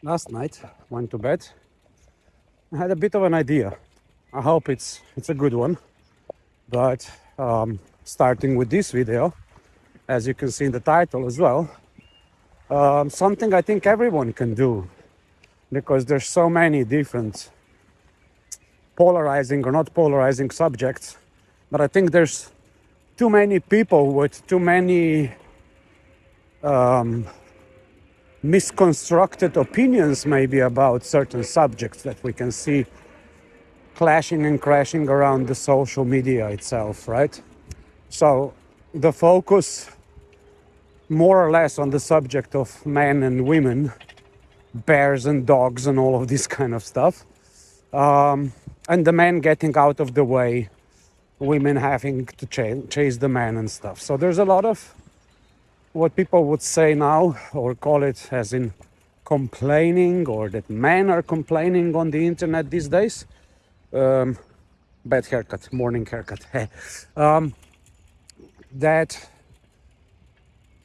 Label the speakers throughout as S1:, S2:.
S1: Last night, went to bed. I had a bit of an idea. I hope it's a good one. But starting with this video, as you can see in the title as well, something I think everyone can do because there's so many different polarizing or not polarizing subjects. But I think there's too many people with too many misconstructed opinions maybe about certain subjects that we can see clashing and crashing around the social media itself, right? So the focus more or less on the subject of men and women, bears and dogs and all of this kind of stuff, and the men getting out of the way, women having to chase the man and stuff. So there's a lot of what people would say now, or call it as in complaining, or that men are complaining on the internet these days. Bad haircut, morning haircut. That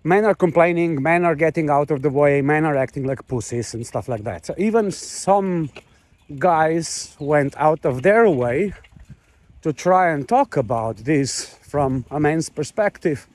S1: men are complaining, men are getting out of the way, men are acting like pussies and stuff like that. So even some guys went out of their way to try and talk about this from a man's perspective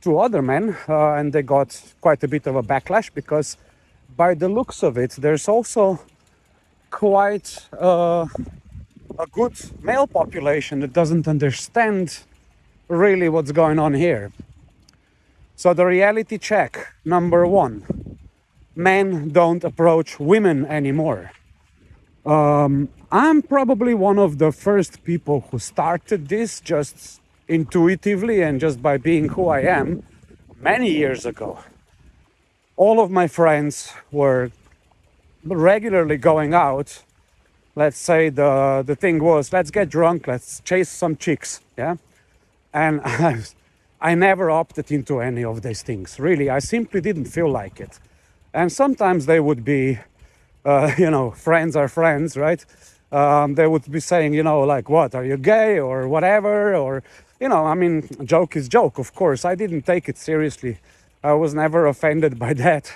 S1: to other men, and they got quite a bit of a backlash because by the looks of it, there's also quite a good male population that doesn't understand really what's going on here. So the reality check, number one, men don't approach women anymore. I'm probably one of the first people who started this just intuitively and just by being who I am many years ago. All of my friends were regularly going out. Let's say the thing was, let's get drunk, let's chase some chicks, yeah? And I never opted into any of these things. Really, I simply didn't feel like it. And sometimes they would be, friends are friends, right? They would be saying, like, what, are you gay or whatever? Or, joke is joke, of course. I didn't take it seriously. I was never offended by that.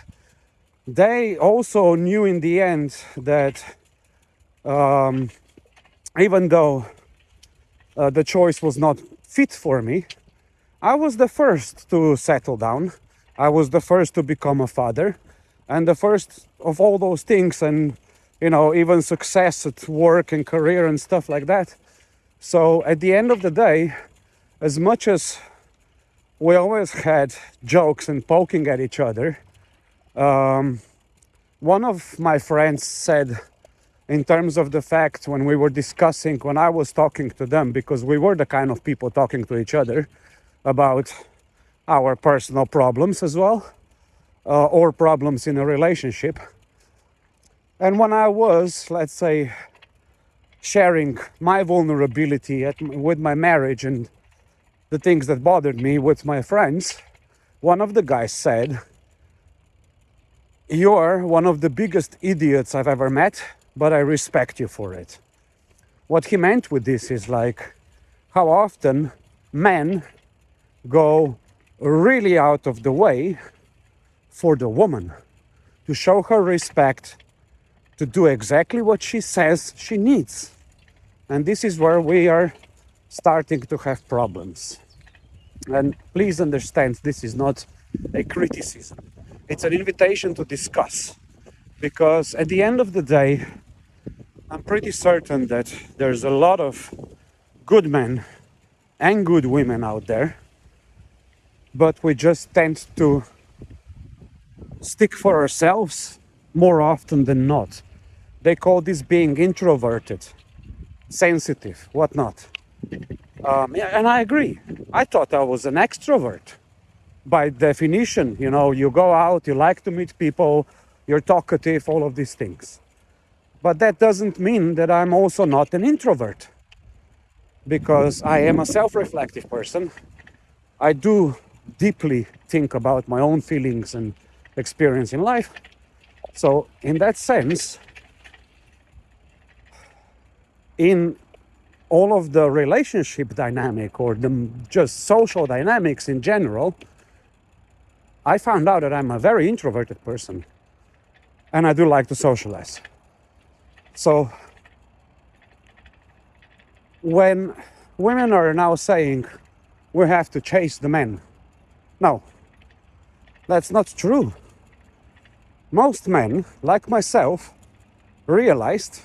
S1: They also knew in the end that even though the choice was not fit for me, I was the first to settle down. I was the first to become a father, and the first of all those things, and even success at work and career and stuff like that. So at the end of the day, as much as we always had jokes and poking at each other, one of my friends said, in terms of the fact when we were discussing, when I was talking to them, because we were the kind of people talking to each other about our personal problems as well, or problems in a relationship. And when I was, let's say, sharing my vulnerability with my marriage and the things that bothered me with my friends, one of the guys said, "You're one of the biggest idiots I've ever met, but I respect you for it." What he meant with this is like how often men go really out of the way for the woman, to show her respect, to do exactly what she says she needs. And this is where we are starting to have problems. And please understand, this is not a criticism. It's an invitation to discuss. Because at the end of the day, I'm pretty certain that there's a lot of good men and good women out there, but we just tend to stick for ourselves more often than not. They call this being introverted, sensitive, whatnot. And I agree. I thought I was an extrovert. By definition, you go out, you like to meet people, you're talkative, all of these things. But that doesn't mean that I'm also not an introvert, because I am a self-reflective person. I do deeply think about my own feelings and experience in life. So in that sense, in all of the relationship dynamic or the just social dynamics in general, I found out that I'm a very introverted person. and I do like to socialize. So when women are now saying we have to chase the men, no, that's not true. Most men, like myself, realized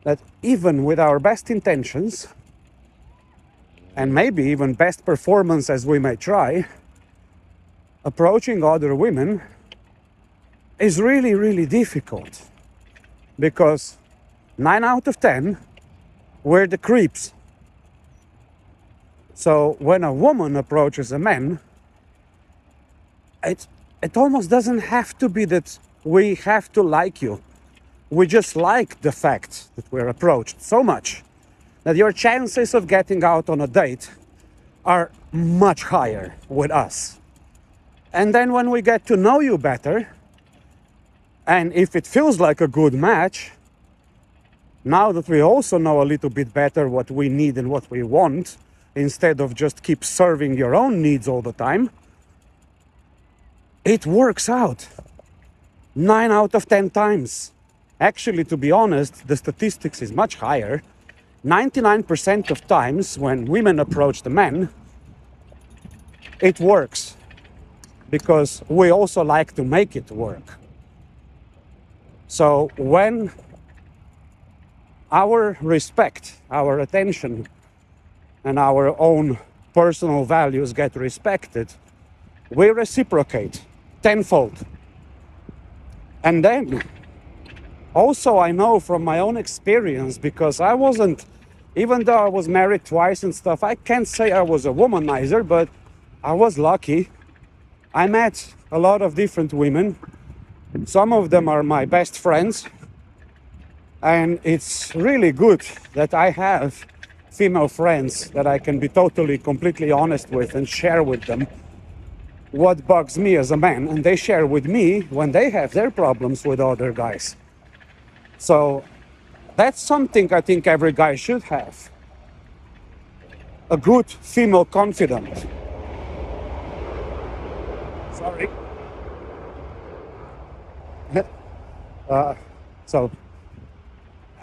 S1: that even with our best intentions, and maybe even best performance as we may try, approaching other women is really, really difficult. Because 9 out of 10, we're the creeps. So when a woman approaches a man, it almost doesn't have to be that we have to like you. We just like the fact that we're approached so much that your chances of getting out on a date are much higher with us. And then when we get to know you better, and if it feels like a good match, now that we also know a little bit better what we need and what we want, instead of just keep serving your own needs all the time, it works out 9 out of 10 times. Actually, to be honest, the statistics is much higher. 99% of times when women approach the men, it works. Because we also like to make it work. So when our respect, our attention, and our own personal values get respected, we reciprocate tenfold. And then, also I know from my own experience, because I wasn't, even though I was married twice and stuff, I can't say I was a womanizer, but I was lucky. I met a lot of different women. Some of them are my best friends. And it's really good that I have female friends that I can be totally, completely honest with and share with them what bugs me as a man. And they share with me when they have their problems with other guys. So that's something I think every guy should have. A good female confidant. Sorry.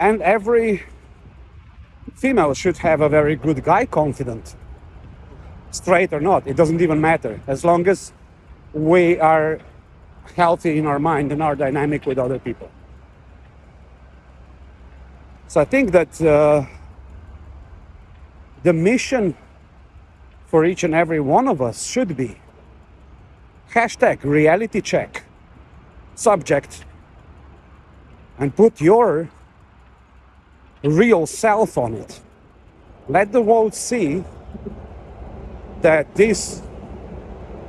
S1: And every female should have a very good guy confidant. Straight or not, it doesn't even matter. As long as we are healthy in our mind and our dynamic with other people. So I think that the mission for each and every one of us should be #reality check, subject, and put your real self on it. Let the world see that this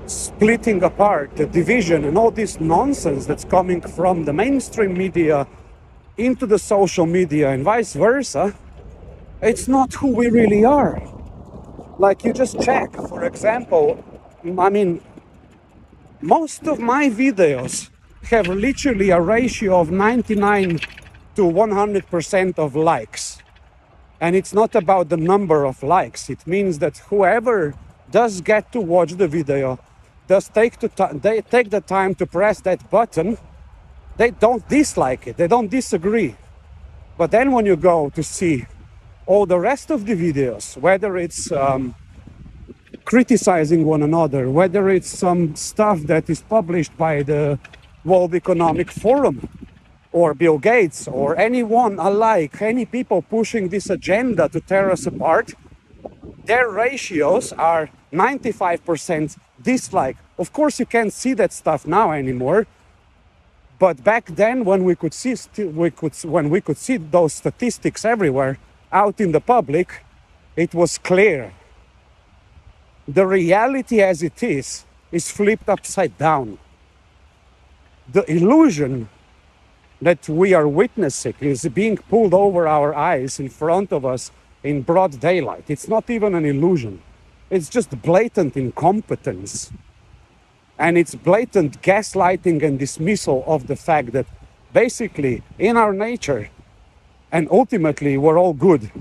S1: splitting apart, the division, and all this nonsense that's coming from the mainstream media into the social media and vice versa, it's not who we really are. Like, you just check, for example, I mean, most of my videos have literally a ratio of 99 to 100% of likes. And it's not about the number of likes. It means that whoever does get to watch the video, does take the time to press that button, they don't dislike it, they don't disagree. But then when you go to see all the rest of the videos, whether it's criticizing one another, whether it's some stuff that is published by the World Economic Forum or Bill Gates or anyone alike, any people pushing this agenda to tear us apart, their ratios are 95% dislike. Of course, you can't see that stuff now anymore. But back then, when we could see those statistics everywhere out in the public, it was clear. The reality as it is flipped upside down. The illusion that we are witnessing is being pulled over our eyes in front of us in broad daylight. It's not even an illusion. It's just blatant incompetence. And it's blatant gaslighting and dismissal of the fact that basically in our nature and ultimately we're all good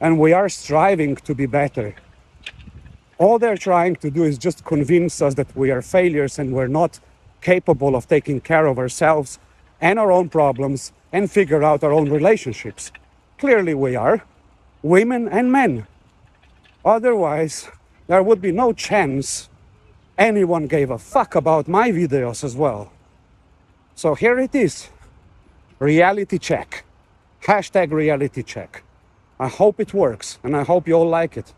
S1: and we are striving to be better. All they're trying to do is just convince us that we are failures and we're not capable of taking care of ourselves and our own problems and figure out our own relationships. Clearly we are, women and men. Otherwise, there would be no chance anyone gave a fuck about my videos as well. So here it is. Reality check. Hashtag reality check. I hope it works and I hope you all like it.